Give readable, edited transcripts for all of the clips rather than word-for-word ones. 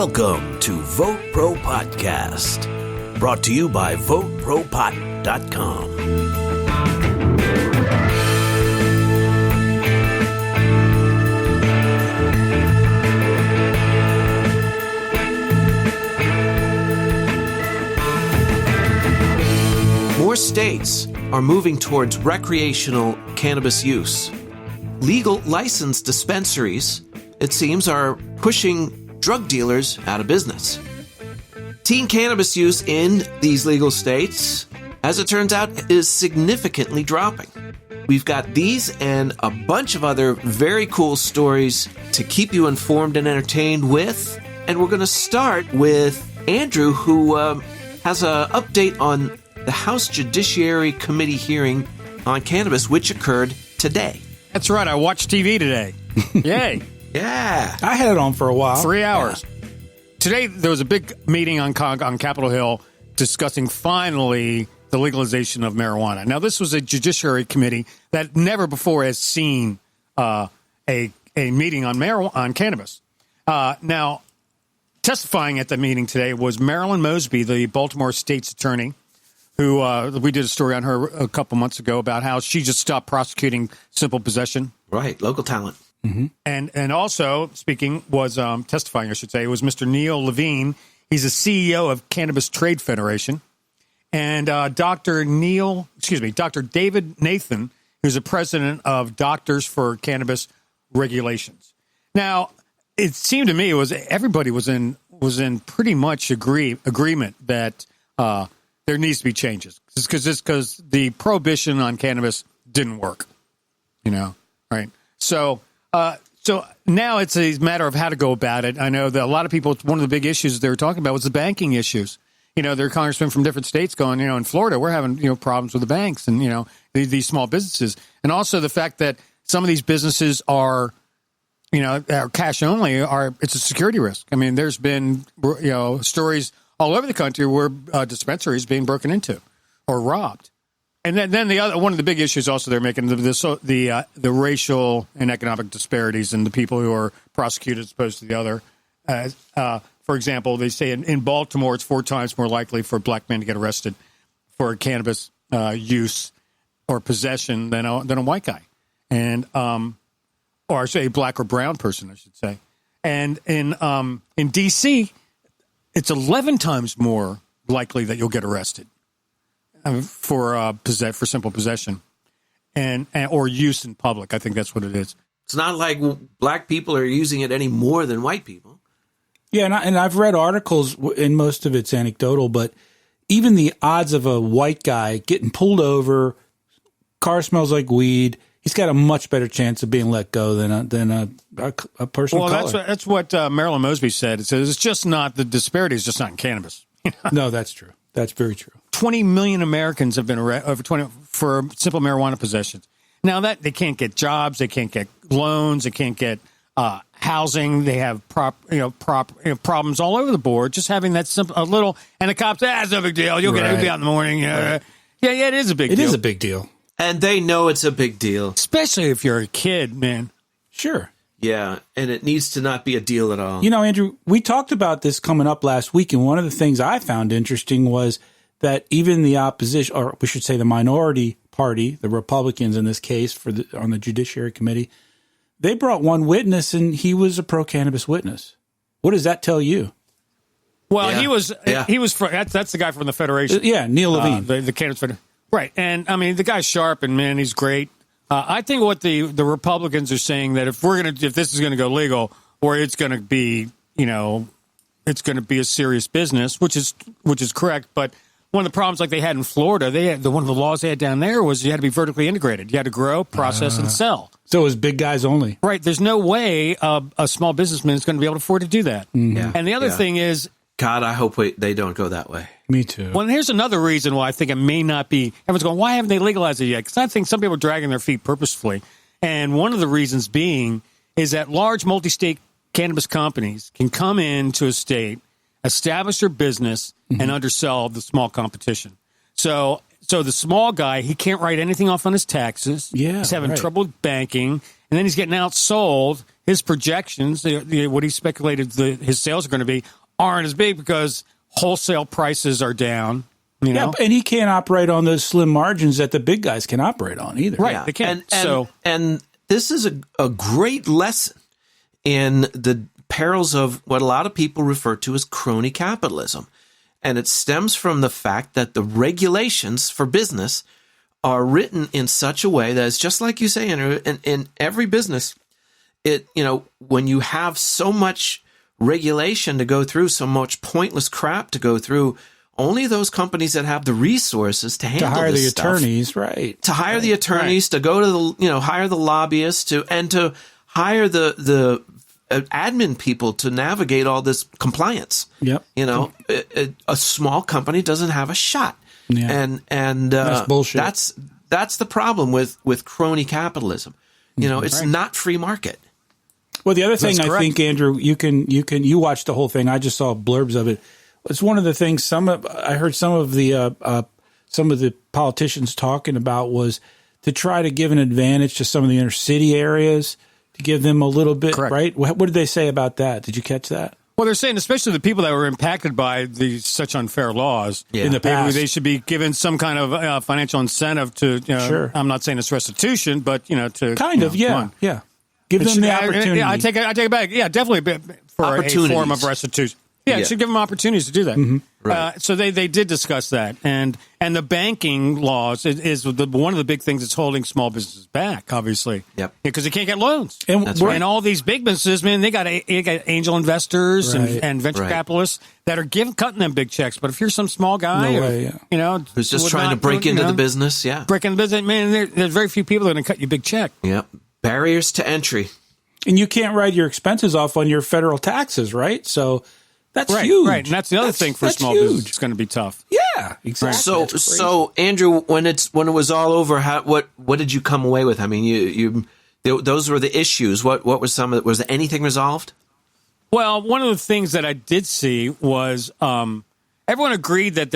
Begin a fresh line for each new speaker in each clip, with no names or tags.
Welcome to VoteProPot-Cast, brought to you by VoteProPot.com. More states are moving towards recreational cannabis use. Legal licensed dispensaries, it seems, are pushing drug dealers out of business. Teen cannabis use in these legal states, as it turns out, is significantly dropping. We've got these and a bunch of other very cool stories to keep you informed and entertained with. And we're going to start with Andrew, who has an update on the House Judiciary Committee hearing on cannabis, which occurred today.
That's right. I watched TV today. Yay.
Yeah.
I had it on for a while.
3 hours. Yeah. Today, there was a big meeting on Capitol Hill discussing finally the legalization of marijuana. Now, this was a Judiciary Committee that never before has seen a meeting on cannabis. Now, testifying at the meeting today was Marilyn Mosby, the Baltimore State's attorney, who we did a story on her a couple months ago about how she just stopped prosecuting simple possession.
Right, local talent.
Mm-hmm. And also testifying, I should say, was Mr. Neil Levine. He's the CEO of Cannabis Trade Federation. And Dr. David Nathan, who's the president of Doctors for Cannabis Regulations. Now, it seemed to me everybody was in pretty much agreement that there needs to be changes because the prohibition on cannabis didn't work, right? So now it's a matter of how to go about it. I know that a lot of people, one of the big issues they were talking about was the banking issues. There are congressmen from different states going, in Florida, we're having, problems with the banks and, these small businesses. And also the fact that some of these businesses are cash only, it's a security risk. I mean, there's been, stories all over the country where dispensaries being broken into or robbed. And then one of the big issues also they're making the racial and economic disparities in the people who are prosecuted as opposed to the other. For example, they say in Baltimore it's 4 times more likely for a black man to get arrested for cannabis use or possession than a white guy, and or say a black or brown person, I should say. And in D.C., it's 11 times more likely that you'll get arrested for simple possession and or use in public. I think that's what it is.
It's not like black people are using it any more than white people.
Yeah, and I've read articles, and most of it's anecdotal, but even the odds of a white guy getting pulled over, car smells like weed, he's got a much better chance of being let go than a person of color.
Well, that's what Marilyn Mosby said. It says it's just not the disparity is just not in cannabis.
No, that's true. That's very true. 20
million Americans have been arrested for simple marijuana possessions. Now that they can't get jobs, they can't get loans, they can't get housing. They have problems all over the board. Just having that simple little, and the cops, it's no big deal. You'll be out in the morning. Right. Yeah, it is a big deal.
It is a big deal.
And they know it's a big deal.
Especially if you're a kid, man.
Sure.
Yeah, and it needs to not be a deal at all.
Andrew, we talked about this coming up last week, and one of the things I found interesting was that even the opposition, or we should say the minority party, the Republicans in this case on the Judiciary Committee, they brought one witness, and he was a pro-cannabis witness. What does that tell you?
Well, he was that's the guy from the Federation.
Neil Levine.
The Cannabis Federation. Right, and I mean the guy's sharp and man, he's great. I think what the Republicans are saying that if this is gonna go legal, or it's gonna be it's gonna be a serious business, which is correct. But one of the problems like they had in Florida, one of the laws they had down there was you had to be vertically integrated. You had to grow, process, and sell.
So it was big guys only.
Right. There's no way a small businessman is going to be able to afford to do that. Mm-hmm. Yeah. And the other thing is,
God, I hope they don't go that way.
Me too.
Well, and here's another reason why I think it may not be. Everyone's going, why haven't they legalized it yet? Because I think some people are dragging their feet purposefully. And one of the reasons being is that large multi-state cannabis companies can come into a state, establish their business, and undersell the small competition. So the small guy, he can't write anything off on his taxes.
Yeah,
he's having trouble with banking, and then he's getting outsold. his projections, what he speculated his sales are going to be, aren't as big because wholesale prices are down. You know?
Yeah, and he can't operate on those slim margins that the big guys can operate on either.
Right,
Yeah.
they can't.
And this is a great lesson in the perils of what a lot of people refer to as crony capitalism. And it stems from the fact that the regulations for business are written in such a way that it's just like you say, Andrew, in every business, when you have so much regulation to go through, so much pointless crap to go through, only those companies that have the resources to handle
hire
this
the
stuff,
attorneys, right?
To hire the attorneys, to go to the, hire the lobbyists, to hire the admin people to navigate all this compliance.
Yep.
A small company doesn't have a shot.
Yeah.
And
that's bullshit.
That's the problem with crony capitalism. It's not free market.
Well, the other thing
That's
I
correct.
think, Andrew, you watched the whole thing. I just saw blurbs of it. It's one of the things I heard some of the politicians talking about was to try to give an advantage to some of the inner city areas, to give them a little bit,
Correct.
right? What did they say about that? Did you catch that?
Well, they're saying, especially the people that were impacted by these such unfair laws,
In the past.
they should be given some kind of financial incentive to.
Sure.
I'm not saying it's restitution, but to
Kind of, yeah, yeah. Give them the opportunity.
Yeah, I take it back. Yeah, definitely for a form of restitution. Yeah, it should give them opportunities to do that.
Mm-hmm.
Right.
So they did discuss that, and the banking laws is one of the big things that's holding small businesses back. Obviously,
Yep.
because they can't get loans.
That's
And all these big businesses, man, they got angel investors
Right.
and venture
Right.
capitalists that are cutting them big checks. But if you're some small guy,
No way, yeah.
Who's just trying to break into the business? Yeah.
break into the business, man, there's very few people that are going to cut you a big check.
Yep. Barriers to entry.
And you can't write your expenses off on your federal taxes, right? So that's
Right,
huge.
right, and that's the other thing for
that's
small
huge.
business. It's going to be tough.
Yeah, exactly.
So Andrew, when it was all over, what did you come away with? I mean, those were the issues. What was some of it? Was there anything resolved?
Well, one of the things that I did see was everyone agreed that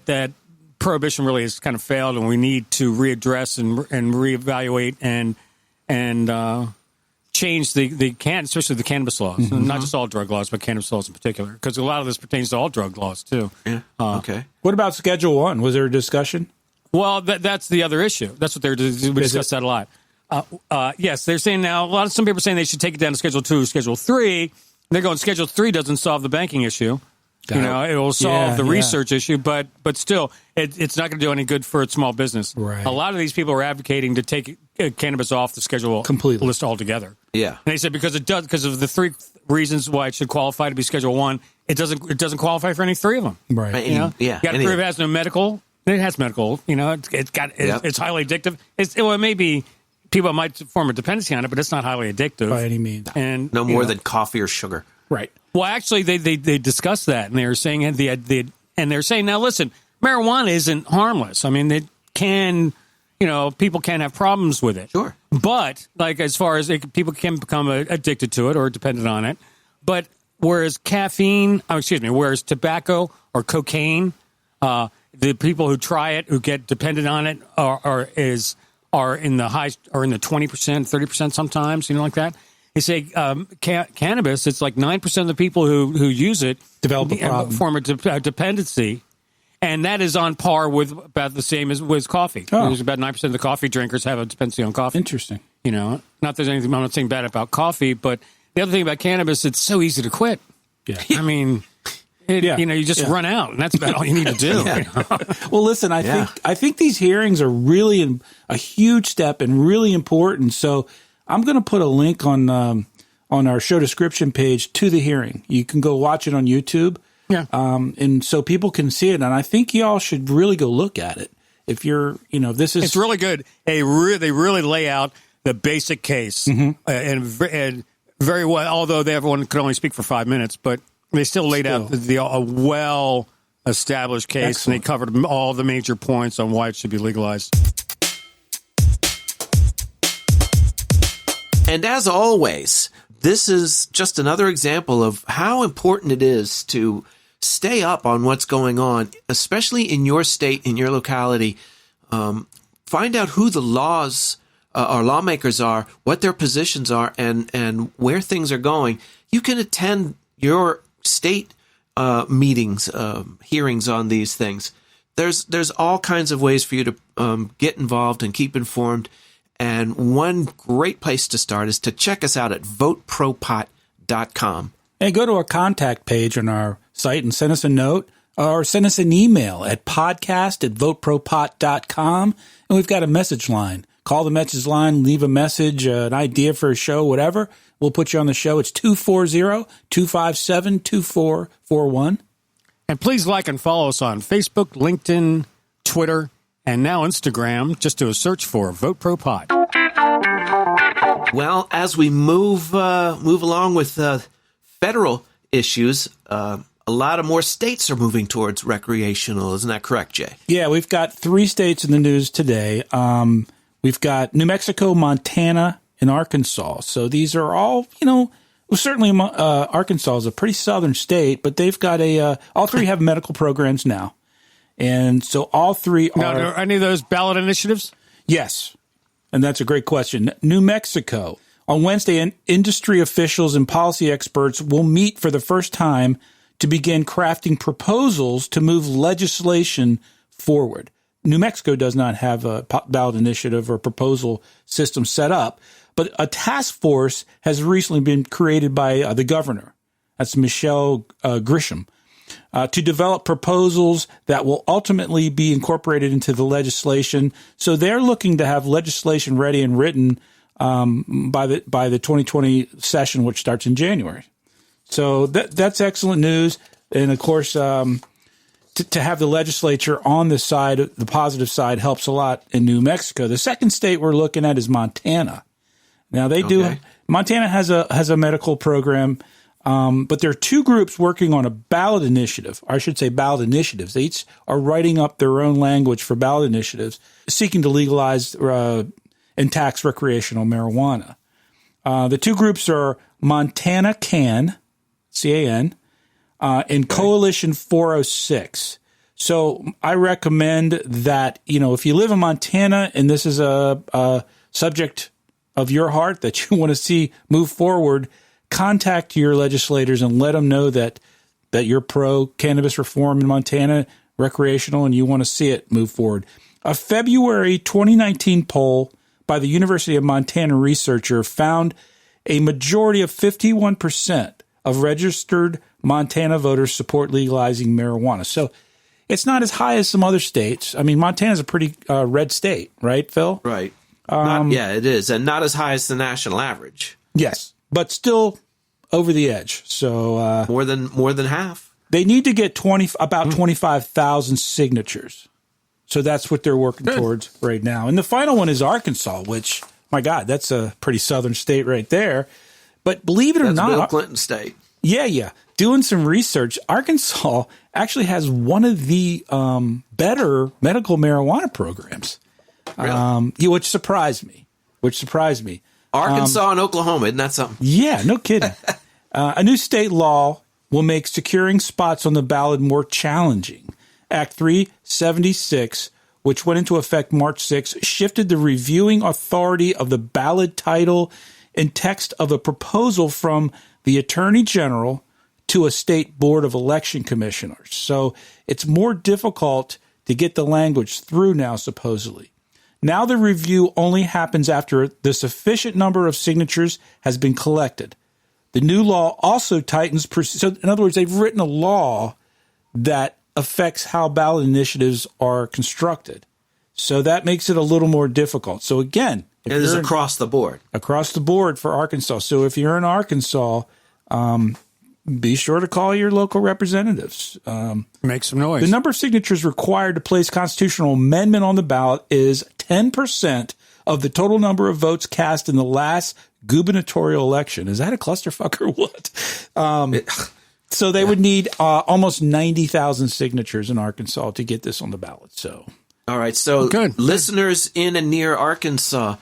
that prohibition really has kind of failed, and we need to readdress and reevaluate and change especially the cannabis laws,
Mm-hmm.
not just all drug laws, but cannabis laws in particular, because a lot of this pertains to all drug laws too.
Yeah. Okay.
What about Schedule 1? Was there a discussion?
Well, that's the other issue. That's what we discussed that a lot. Yes, they're saying now. Some people are saying they should take it down to Schedule 2, Schedule 3. They're going Schedule 3 doesn't solve the banking issue. It will solve the research issue, but still, it's not going to do any good for a small business.
Right.
A lot of these people are advocating to take cannabis off the schedule
Completely.
list altogether.
Yeah.
And they said because of the three reasons why it should qualify to be Schedule 1, it doesn't qualify for any three of them.
Right.
You know?
Yeah.
You got to prove it has no medical. It has medical. It's highly addictive. It may be people might form a dependency on it, but it's not highly addictive
By any means.
And
No more than coffee or sugar.
Right.
well, actually, they discussed that, and they were saying and they're saying now, listen, marijuana isn't harmless. I mean, it can, people can have problems with it.
Sure.
But as far as people can become addicted to it or dependent on it, but whereas whereas tobacco or cocaine, the people who try it, who get dependent on it, are in the 20%, 30% sometimes, like that. They say cannabis, it's like 9% of the people who use it
develop a problem.
Form a dependency, and that is on par with about the same as with coffee.
Oh.
There's about 9% of the coffee drinkers have a dependency on coffee.
Interesting.
Not that there's anything, I'm not saying bad about coffee, but the other thing about cannabis, it's so easy to quit.
Yeah.
I mean, you just run out, and that's about all you need to do.
Well, listen, I think these hearings are really a huge step and really important. So I'm going to put a link on our show description page to the hearing. You can go watch it on YouTube.
Yeah.
And so people can see it. And I think y'all should really go look at it. If you're, this is.
It's really good. They really lay out the basic case and very well, although everyone could only speak for 5 minutes, but they still laid out a well-established case.
Excellent.
And they covered all the major points on why it should be legalized.
And as always, this is just another example of how important it is to stay up on what's going on, especially in your state, in your locality. Find out who the laws our lawmakers are, what their positions are, and where things are going, you can attend your state meetings, hearings on these things. There's all kinds of ways for you to get involved and keep informed. And one great place to start is to check us out at VoteProPot.com.
And go to our contact page on our site and send us a note or send us an email at podcast@VoteProPot.com. And we've got a message line. Call the message line, leave a message, an idea for a show, whatever. We'll put you on the show. It's 240-257-2441.
And please like and follow us on Facebook, LinkedIn, Twitter, and now Instagram. Just do a search for Vote Pro Pot.
Well, as we move along with federal issues, a lot of more states are moving towards recreational. Isn't that correct, Jay?
Yeah, we've got 3 states in the news today. We've got New Mexico, Montana, and Arkansas. So these are all, certainly Arkansas is a pretty southern state, but they've got all 3 have medical programs now. And so all 3 are...
Now, are any of those ballot initiatives?
Yes. And that's a great question. New Mexico. On Wednesday, industry officials and policy experts will meet for the first time to begin crafting proposals to move legislation forward. New Mexico does not have a ballot initiative or proposal system set up, but a task force has recently been created by the governor. That's Michelle Grisham. To develop proposals that will ultimately be incorporated into the legislation. So they're looking to have legislation ready and written by the 2020 session, which starts in January. So that's excellent news. And of course, to have the legislature on the side, the positive side, helps a lot in New Mexico. The second state we're looking at is Montana. Now Montana has a medical program. But there are 2 groups working on a ballot initiative, or I should say ballot initiatives. They each are writing up their own language for ballot initiatives, seeking to legalize and tax recreational marijuana. The 2 groups are Montana CAN, C-A-N, and Coalition 406. So I recommend that, if you live in Montana and this is a subject of your heart that you want to see move forward, contact your legislators and let them know that you're pro cannabis reform in Montana, recreational, and you want to see it move forward. A February 2019 poll by the University of Montana researcher found a majority of 51% of registered Montana voters support legalizing marijuana. So it's not as high as some other states. I mean, Montana's a pretty red state, right, Phil?
Right. It is, and not as high as the national average.
Yes. But still over the edge. So
more than half.
They need to get about 25,000 signatures. So that's what they're working towards right now. And the final one is Arkansas, which, my God, that's a pretty southern state right there. But believe it or not,
Bill Clinton state.
Yeah. Doing some research, Arkansas actually has one of the better medical marijuana programs,
Really?
which surprised me.
Arkansas and Oklahoma, isn't that something?
Yeah, no kidding. A new state law will make securing spots on the ballot more challenging. Act 376, which went into effect March 6, shifted the reviewing authority of the ballot title and text of a proposal from the Attorney General to a state board of election commissioners. So it's more difficult to get the language through now, supposedly. Now the review only happens after the sufficient number of signatures has been collected. The new law also tightens. So in other words, they've written a law that affects how ballot initiatives are constructed. So that makes it a little more difficult. So again,
it is across the board.
Across the board for Arkansas. So if you're in Arkansas, be sure to call your local representatives.
Make some noise.
The number of signatures required to place constitutional amendment on the ballot is 10% of the total number of votes cast in the last gubernatorial election. Is that a clusterfuck or what? So they would need almost 90,000 signatures in Arkansas to get this on the ballot. So,
all right. So
good.
Listeners in and near Arkansas,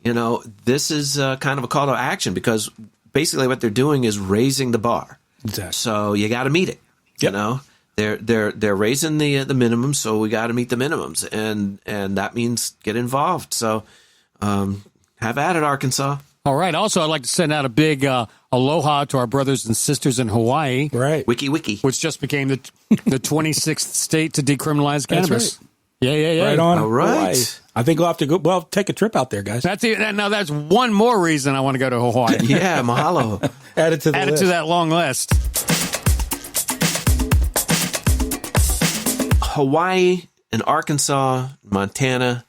this is kind of a call to action because basically what they're doing is raising the bar.
Exactly.
So you got to meet it.
Yep.
They're raising the minimum, so we got to meet the minimums, and that means get involved. So Have at it, Arkansas.
All right. Also, I'd like to send out a big aloha to our brothers and sisters in Hawaii.
Right.
Wiki.
Which just became the 26th state to decriminalize cannabis.
Right.
Yeah.
Right on.
All right.
Hawaii. I think we'll have to go. Well, take a trip out there, guys.
That's one more reason I want to go to Hawaii.
Yeah, mahalo.
Add it to the
Add it
list.
to that long list.
Hawaii and Arkansas, Montana,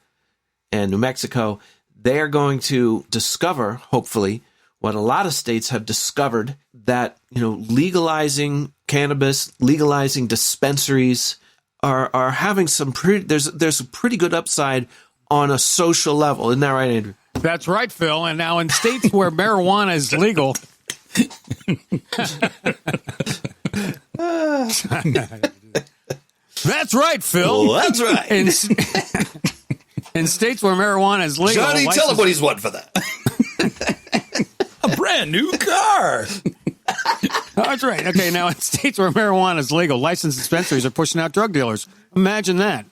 and New Mexico, they are going to discover, hopefully, what a lot of states have discovered, that, legalizing cannabis, legalizing dispensaries are having some there's a pretty good upside on a social level. Isn't that right, Andrew?
That's right, Phil. And now in states where marijuana is legal. That's right, Phil.
Well, that's right.
In states where marijuana is legal.
Johnny, tell him what he's won for that.
A brand new car.
That's right. Okay, now in states where marijuana is legal, licensed dispensaries are pushing out drug dealers. Imagine that.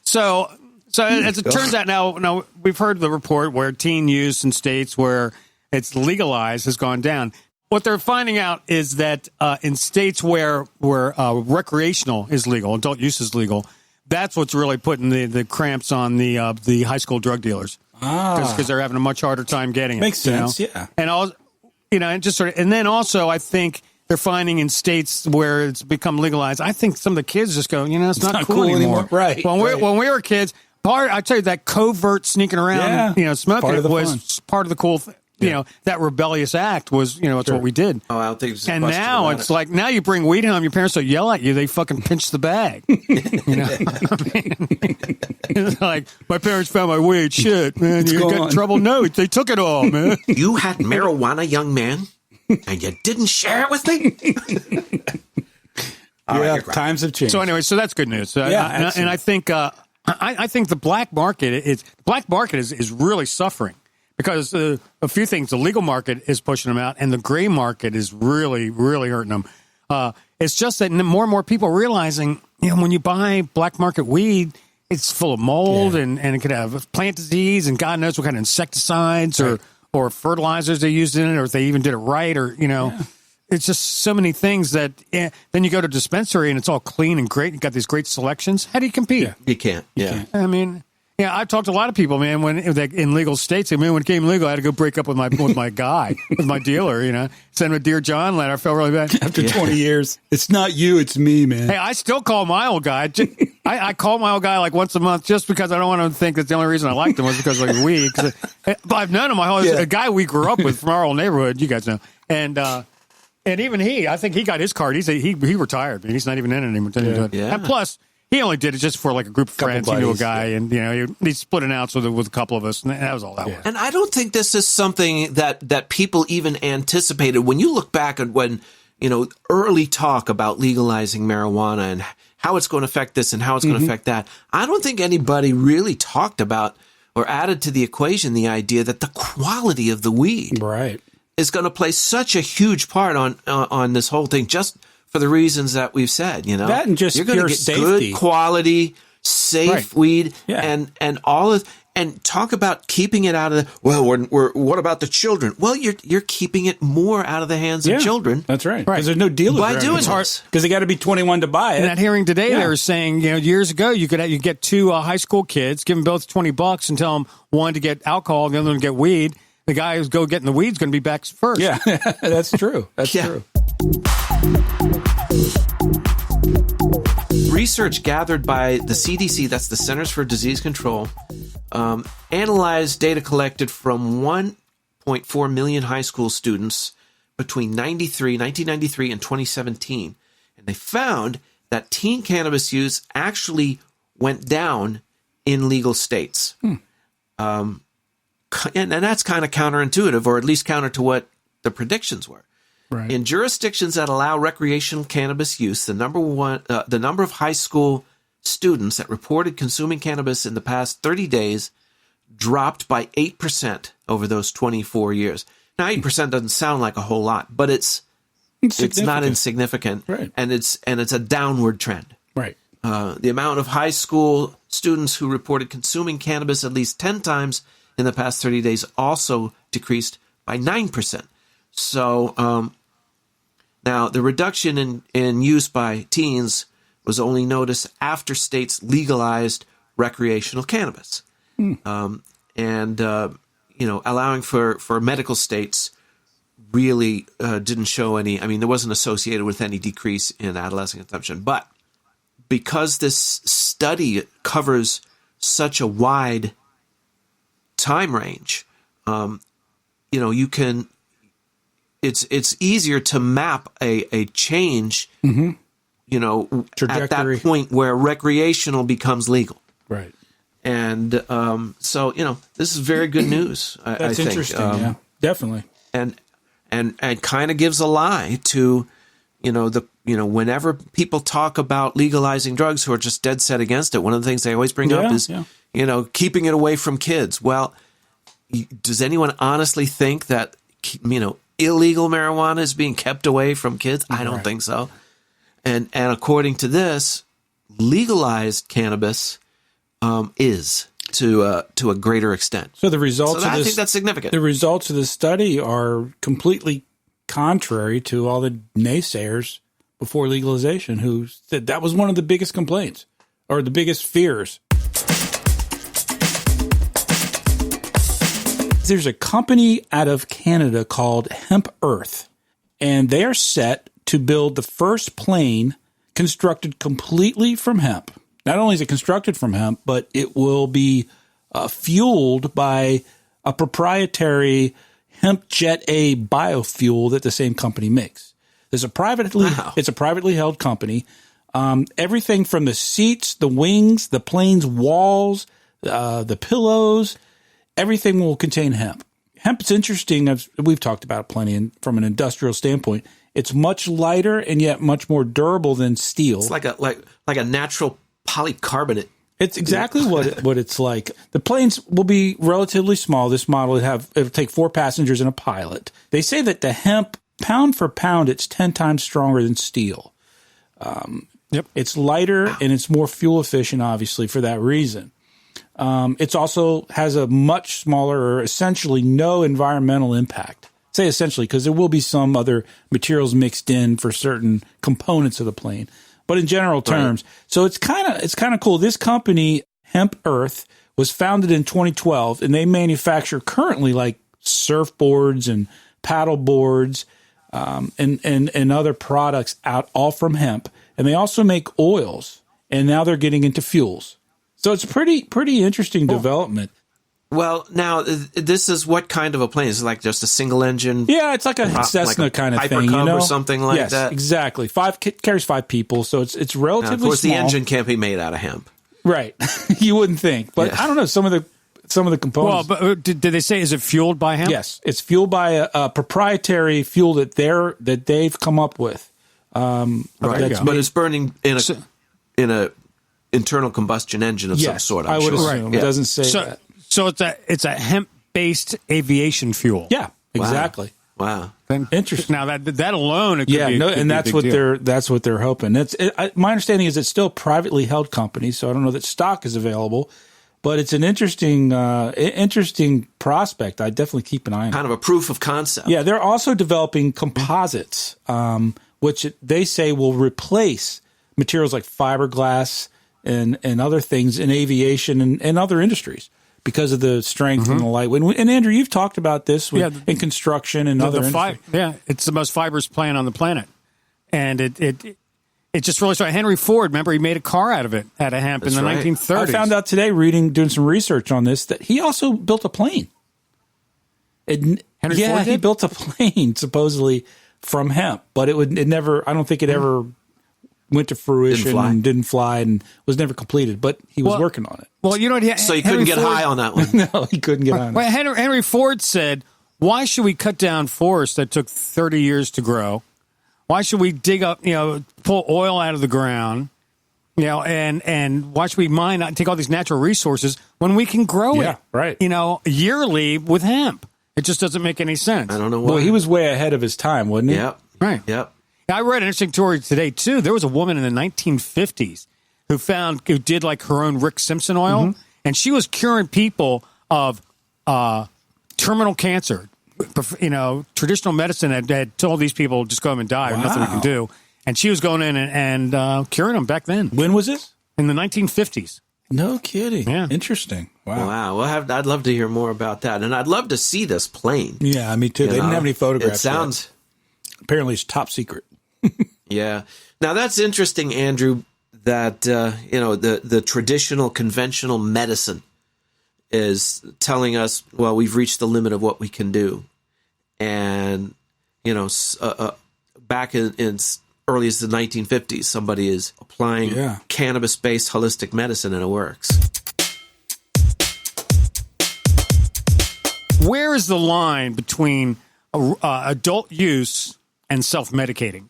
So as it turns out now we've heard the report where teen use in states where it's legalized has gone down. What they're finding out is that in states where recreational is legal, adult use is legal, that's what's really putting the cramps on the high school drug dealers. Because they're having a much harder time getting it.
Makes sense, yeah.
And all, and then also I think they're finding in states where it's become legalized, I think some of the kids just go, it's not cool anymore.
Right.
When we were kids, I tell you, that covert sneaking around, smoking was part of the cool thing. That rebellious act was, it's what we did.
Oh, I don't think it's.
And now it's like, now you bring weed home, your parents will yell at you. They fucking pinch the bag. It's like, my parents found my weed. Shit, man, you got in trouble. No, they took it all, man.
You had marijuana, young man, and you didn't share it with me?
Times have changed.
So anyway, so that's good news. And I think I think the black market is really suffering. Because a few things, the legal market is pushing them out, and the gray market is really, really hurting them. It's just that more and more people are realizing, when you buy black market weed, it's full of mold and it could have plant disease and God knows what kind of insecticides or fertilizers they used in it, or if they even did it right, or it's just so many things that. Then you go to a dispensary and it's all clean and great. You got these great selections. How do you compete?
Yeah. You can't. Yeah.
I mean. Yeah, I've talked to a lot of people, man, when in legal states. I mean, when it came legal, I had to go break up with my guy, with my dealer, send him a Dear John letter. I felt really bad.
After 20 years. It's not you, it's me, man.
Hey, I still call my old guy. I call my old guy like once a month just because I don't want to think that the only reason I liked him was because of weed. But I've known him my whole life. A guy we grew up with from our old neighborhood, you guys know. And even I think he got his card. He retired, man. He's not even in it anymore.
Yeah.
And plus, he only did it just for like a group of friends. He knew a guy, and he split an ounce with a couple of us, and that was all that was.
And I don't think this is something that people even anticipated. When you look back at when early talk about legalizing marijuana and how it's going to affect this and how it's going to affect that, I don't think anybody really talked about or added to the equation the idea that the quality of the weed is going to play such a huge part on this whole thing. Just for the reasons that we've said,
that and just
you're going to get
safety.
good quality, safe weed, and all of, and talk about keeping it out of the. Well, we're what about the children? Well, you're keeping it more out of the hands of children.
That's right. Because there's no dealers
by doing this.
Because they got to be 21 to buy it.
In that hearing today, they were saying, years ago, you get two high school kids, give them both $20, and tell them one to get alcohol, the other one to get weed. The guy who's getting the weed is going to be back first.
Yeah, that's true. That's true.
Research gathered by the CDC, that's the Centers for Disease Control, analyzed data collected from 1.4 million high school students between 1993 and 2017. And they found that teen cannabis use actually went down in legal states. And that's kind of counterintuitive, or at least counter to what the predictions were.
Right.
In jurisdictions that allow recreational cannabis use, the number of high school students that reported consuming cannabis in the past 30 days dropped by 8% over those 24 years. Now, 8% doesn't sound like a whole lot, but it's not insignificant, and it's a downward trend.
Right.
The amount of high school students who reported consuming cannabis at least 10 times in the past 30 days also decreased by 9%. So now the reduction in use by teens was only noticed after states legalized recreational cannabis. Allowing for medical states really didn't show any, there wasn't associated with any decrease in adolescent consumption. But because this study covers such a wide time range, you can, it's easier to map a change, at that point where recreational becomes legal.
Right.
And so, this is very good news.
That's
I think.
interesting. Yeah, definitely.
And kind of gives a lie to, whenever people talk about legalizing drugs who are just dead set against it, one of the things they always bring up is, keeping it away from kids. Well, does anyone honestly think that, illegal marijuana is being kept away from kids? I don't think so. And according to this, legalized cannabis is to a greater extent.
So the results
I think that's significant.
The results of the study are completely contrary to all the naysayers before legalization who said that was one of the biggest complaints or the biggest fears. There's a company out of Canada called Hemp Earth, and they are set to build the first plane constructed completely from hemp. Not only is it constructed from hemp, but it will be fueled by a proprietary hemp jet A biofuel that the same company makes. It's a privately held company. Everything from the seats, the wings, the plane's walls, the pillows, everything will contain hemp. Hemp is interesting, as we've talked about it plenty from an industrial standpoint. It's much lighter and yet much more durable than steel.
It's like a natural polycarbonate.
It's exactly what it's like. The planes will be relatively small. This model it'll take 4 passengers and a pilot. They say that the hemp, pound for pound, it's 10 times stronger than steel. It's lighter and it's more fuel efficient, obviously, for that reason. It also has a much smaller or essentially no environmental impact. Say essentially, because there will be some other materials mixed in for certain components of the plane. But in general terms, so it's kind of cool. This company, Hemp Earth, was founded in 2012, and they manufacture currently like surfboards and paddle boards and other products out all from hemp. And they also make oils, and now they're getting into fuels. So it's pretty interesting development.
Well, now this is what kind of a plane? Is it like just a single engine?
Yeah, it's like a Cessna kind of thing,
or something like that. Yes,
exactly. Carries 5 people, so it's relatively small.
Of course, the engine can't be made out of hemp,
right? You wouldn't think, but I don't know some of the components.
Well, but did they say is it fueled by hemp?
Yes, it's fueled by a proprietary fuel that they've come up with.
But it's burning in a internal combustion engine of some sort.
I would assume. It doesn't say that.
So it's a hemp-based aviation fuel.
Yeah, exactly.
Wow.
Interesting. Now that alone, it could be,
and that's what they're hoping. My understanding is it's still a privately held company, so I don't know that stock is available, but it's an interesting prospect. I definitely keep an eye on.
Kind of a proof of concept.
Yeah, they're also developing composites, which they say will replace materials like fiberglass and other things in aviation and other industries, because of the strength and the lightweight. And Andrew, you've talked about this in construction and other industries.
It's the most fibrous plant on the planet. And it just really started. Henry Ford, remember, he made a car out of hemp in the 1930s.
I found out today, doing some research on this, that he also built a plane.
Henry Ford did?
He built a plane, supposedly, from hemp. But I don't think it ever went to fruition and didn't fly and was never completed, but he was working on it.
Well, you know,
so he couldn't get high on that one.
No, he couldn't get high on it.
Well, Henry Ford said, why should we cut down forests that took 30 years to grow? Why should we dig up, pull oil out of the ground, and why should we take all these natural resources when we can grow it,
right.
Yearly with hemp? It just doesn't make any sense.
I don't know why.
Well, he was way ahead of his time, wasn't he?
Yep.
Right.
Yep.
I read an interesting story today, too. There was a woman in the 1950s who did like her own Rick Simpson oil, and she was curing people of terminal cancer. Traditional medicine had told these people just go home and die, or nothing we can do. And she was going in and curing them back then.
When was this?
In the 1950s.
No kidding.
Yeah.
Interesting. Wow.
Wow. Well, I'd love to hear more about that. And I'd love to see this plane.
Yeah, me too. They didn't have any photographs.
It sounds...
Apparently it's top secret.
Yeah. Now, that's interesting, Andrew, that, the traditional, conventional medicine is telling us, well, we've reached the limit of what we can do. And, back in early as the 1950s, somebody is applying cannabis-based holistic medicine, and it works.
Where is the line between adult use and self-medicating?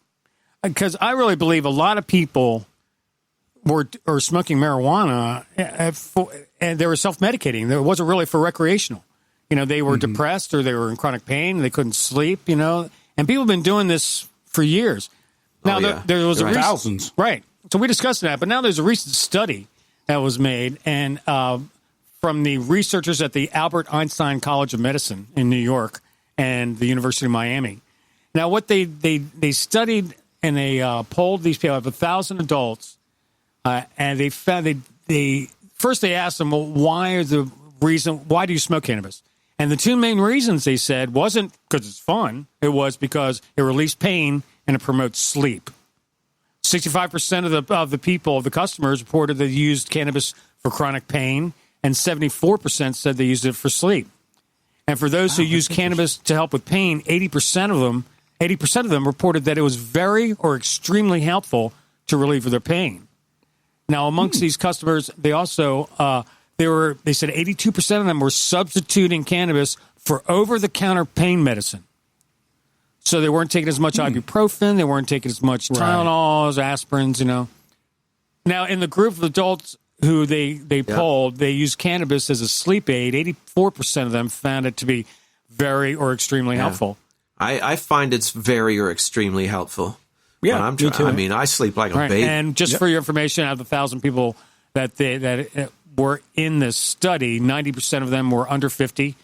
Because I really believe a lot of people were smoking marijuana and they were self-medicating. It wasn't really for recreational. They were depressed or they were in chronic pain. And they couldn't sleep, and people have been doing this for years. Now, there was
thousands.
Right. So we discussed that, but now there's a recent study that was made and from the researchers at the Albert Einstein College of Medicine in New York and the University of Miami. Now, what they studied and they polled these people, 1,000 adults, and they found they asked them, well, why do you smoke cannabis? And the two main reasons they said wasn't because it's fun. It was because it released pain and it promotes sleep. 65% of the people, of the customers, reported they used cannabis for chronic pain, and 74% said they used it for sleep. And for those who use cannabis to help with pain, 80% of them reported that it was very or extremely helpful to relieve their pain. Now, amongst these customers, they also they said 82% of them were substituting cannabis for over-the-counter pain medicine. So they weren't taking as much ibuprofen, they weren't taking as much Tylenols, aspirins, Now, in the group of adults who they polled, they used cannabis as a sleep aid. 84% of them found it to be very or extremely helpful.
I find it's very or extremely helpful.
Yeah,
me too. I mean, I sleep like a baby.
And just for your information, out of the 1,000 people that were in this study, 90% of them were under 50,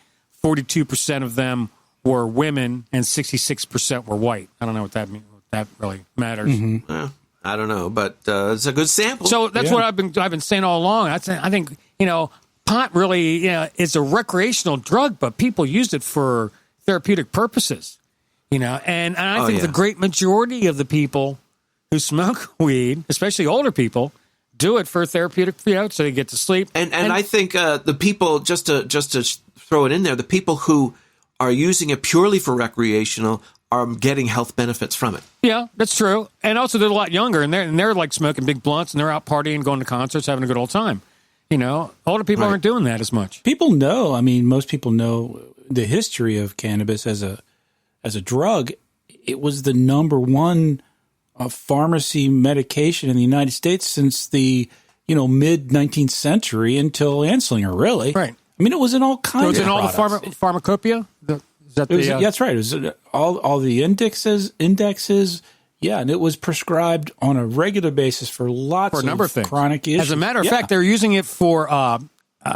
42% of them were women, and 66% were white. I don't know what that means. That really matters.
Well, I don't know, but it's a good sample.
So that's what I've been saying all along. I think pot really is a recreational drug, but people used it for therapeutic purposes. And I think the great majority of the people who smoke weed, especially older people, do it for therapeutic, so they get to sleep.
And I think the people, just to throw it in there, the people who are using it purely for recreational are getting health benefits from it. Yeah,
that's true. And also they're a lot younger, and they're like smoking big blunts, and they're out partying, going to concerts, having a good old time. Older people aren't doing that as much.
People know. I mean, most people know the history of cannabis as a drug. It was the number one pharmacy medication in the United States since the mid 19th century until Anslinger, really.
Right.
I mean, it was in all kinds. It
was
of
in all
products.
the pharmacopoeia.
That's right. It was all the indexes. Yeah, and it was prescribed on a regular basis for lots
of number of things.
Chronic issues.
As a matter of fact, they were using it for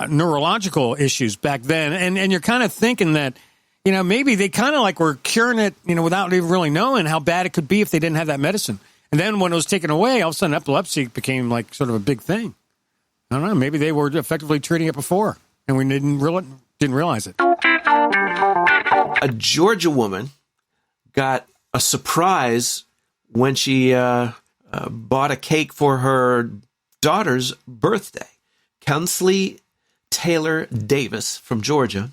neurological issues back then, and you're kind of thinking that maybe they kind of like were curing it without even really knowing how bad it could be if they didn't have that medicine. And then when it was taken away, all of a sudden epilepsy became like sort of a big thing. I don't know. Maybe they were effectively treating it before, and we didn't realize it.
A Georgia woman got a surprise when she bought a cake for her daughter's birthday. Kensley Taylor Davis from Georgia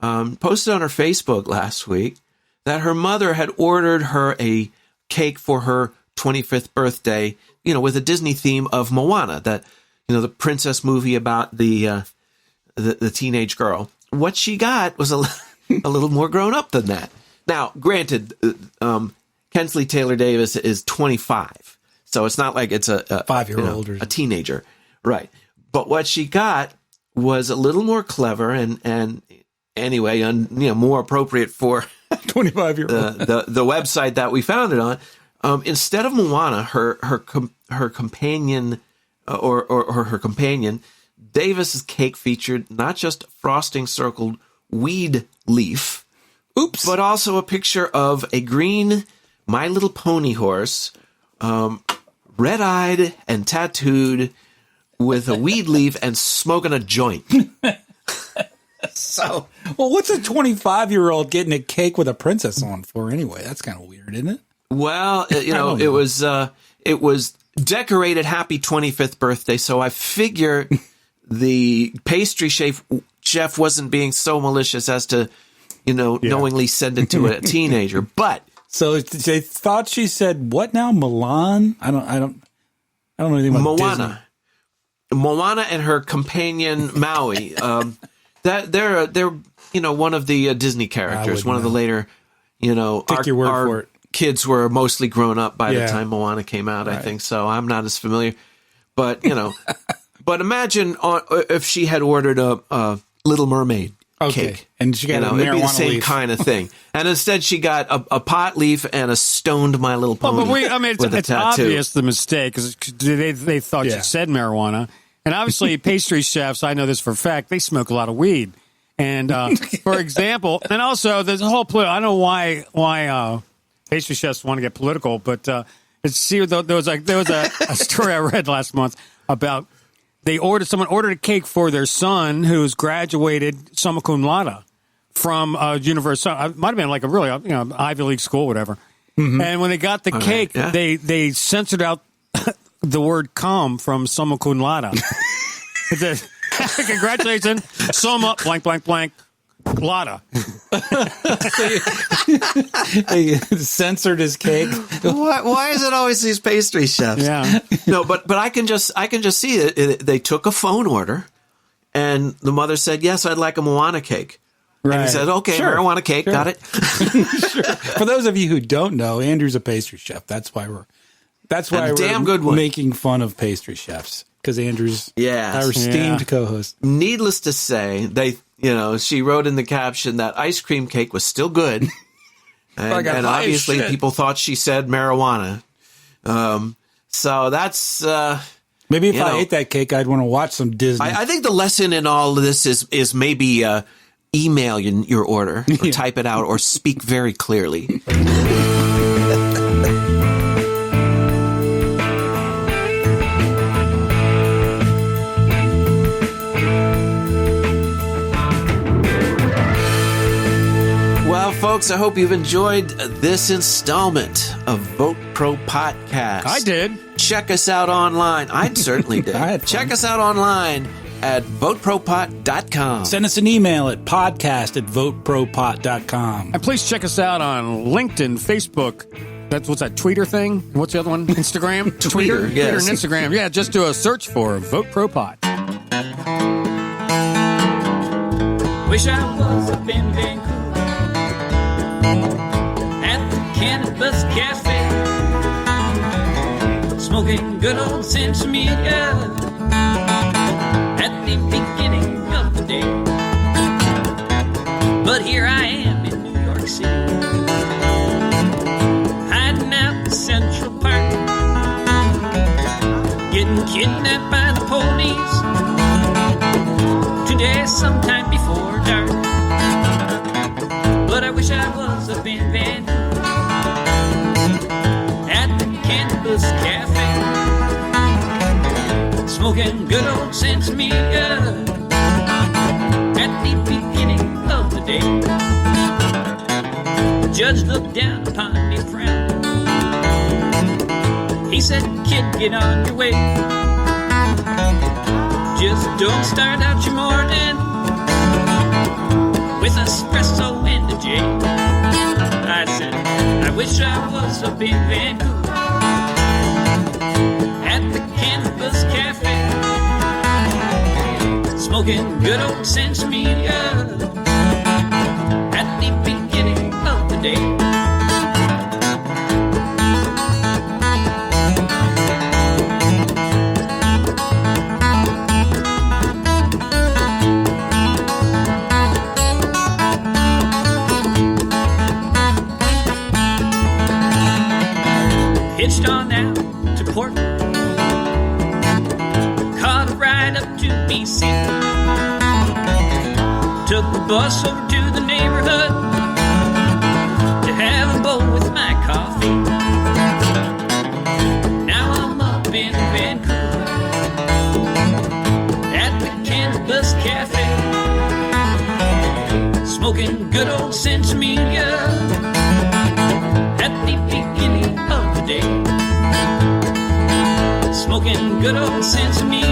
posted on her Facebook last week that her mother had ordered her a cake for her 25th birthday, with a Disney theme of Moana, that, the princess movie about the teenage girl. What she got was a little more grown up than that. Now, granted, Kensley Taylor Davis is 25, so it's not like it's a
5-year-old or
a teenager, right? But what she got was a little more clever and anyway, more appropriate for
25-year-old
the website that we found it on. Instead of Moana, her companion or her companion Davis's cake featured not just frosting circled weed leaf, but also a picture of a green My Little Pony horse, red-eyed and tattooed with a weed leaf and smoking a joint.
So, well, what's a 25-year-old getting a cake with a princess on for anyway? That's kind of weird, isn't it?
Well, it was decorated happy 25th birthday, so I figure the pastry chef wasn't being so malicious as to, knowingly send it to a teenager. But
so they thought she said what now? Milan? I don't know anything about Disney.
Moana and her companion Maui. That they're one of the Disney characters. One of the later,
Take your word for it.
Kids were mostly grown up by the time Moana came out. Right. I think so. I'm not as familiar, but but imagine if she had ordered a Little Mermaid cake,
and she got a marijuana
it'd be the same
leaf.
kind of thing. And instead, she got a pot leaf and a stoned My Little Pony.
It's obvious the mistake because they thought she said marijuana, and obviously pastry chefs. I know this for a fact. They smoke a lot of weed, and for example, and also there's a whole. I don't know why pastry chefs want to get political, but there was a story I read last month about. Someone ordered a cake for their son who's graduated summa cum laude from university. It might have been like a really Ivy League school, whatever. Mm-hmm. And when they got the cake, they censored out the word "cum" from summa cum laude. Congratulations, summa blank blank blank laude.
They censored his cake.
Why is it always these pastry chefs?
Yeah.
No, but I can just see it. They took a phone order, and the mother said, "Yes, I'd like a Moana cake." Right. And he said, "Okay, sure. Marijuana cake, sure. Got it."
Sure. For those of you who don't know, Andrew's a pastry chef. That's why we're
damn good one.
Making fun of pastry chefs because Andrew's our esteemed co-host.
Needless to say, she wrote in the caption that ice cream cake was still good. And obviously people thought she said marijuana. So that's...
maybe if I ate that cake, I'd want to watch some Disney.
I think the lesson in all of this is maybe email your order or type it out or speak very clearly. Folks, I hope you've enjoyed this installment of Vote Pro Podcast.
I did.
Check us out online. I certainly did. Check us out online at VoteProPot.com.
Send us an email at podcast@VoteProPot.com.
And please check us out on LinkedIn, Facebook. What's that Tweeter thing? What's the other one? Instagram?
Twitter, yes.
Twitter and Instagram. Yeah, just do a search for Vote Pro Pot.
Wish I was up in Vancouver at the Cannabis Cafe, smoking good old Sensimilla at the beginning of the day. But here I am in New York City, hiding out in Central Park, getting kidnapped by the police today sometime before dark. But I wish I was up in Vancouver at the Cannabis Cafe, smoking good old Sensimilla at the beginning of the day. The judge looked down upon me, frowned. He said, "Kid, get on your way. Just don't start out your morning with espresso and a J." I said, "I wish I was up in Vancouver at the Cannabis Cafe, smoking good old Sensimilla at the beginning of the day." Hitched on out to Portland, caught a ride up to BC, bus over to the neighborhood to have a bowl with my coffee. Now I'm up in Vancouver at the Cannabis Cafe, smoking good old Sensimedia at the beginning of the day. Smoking good old Sensimedia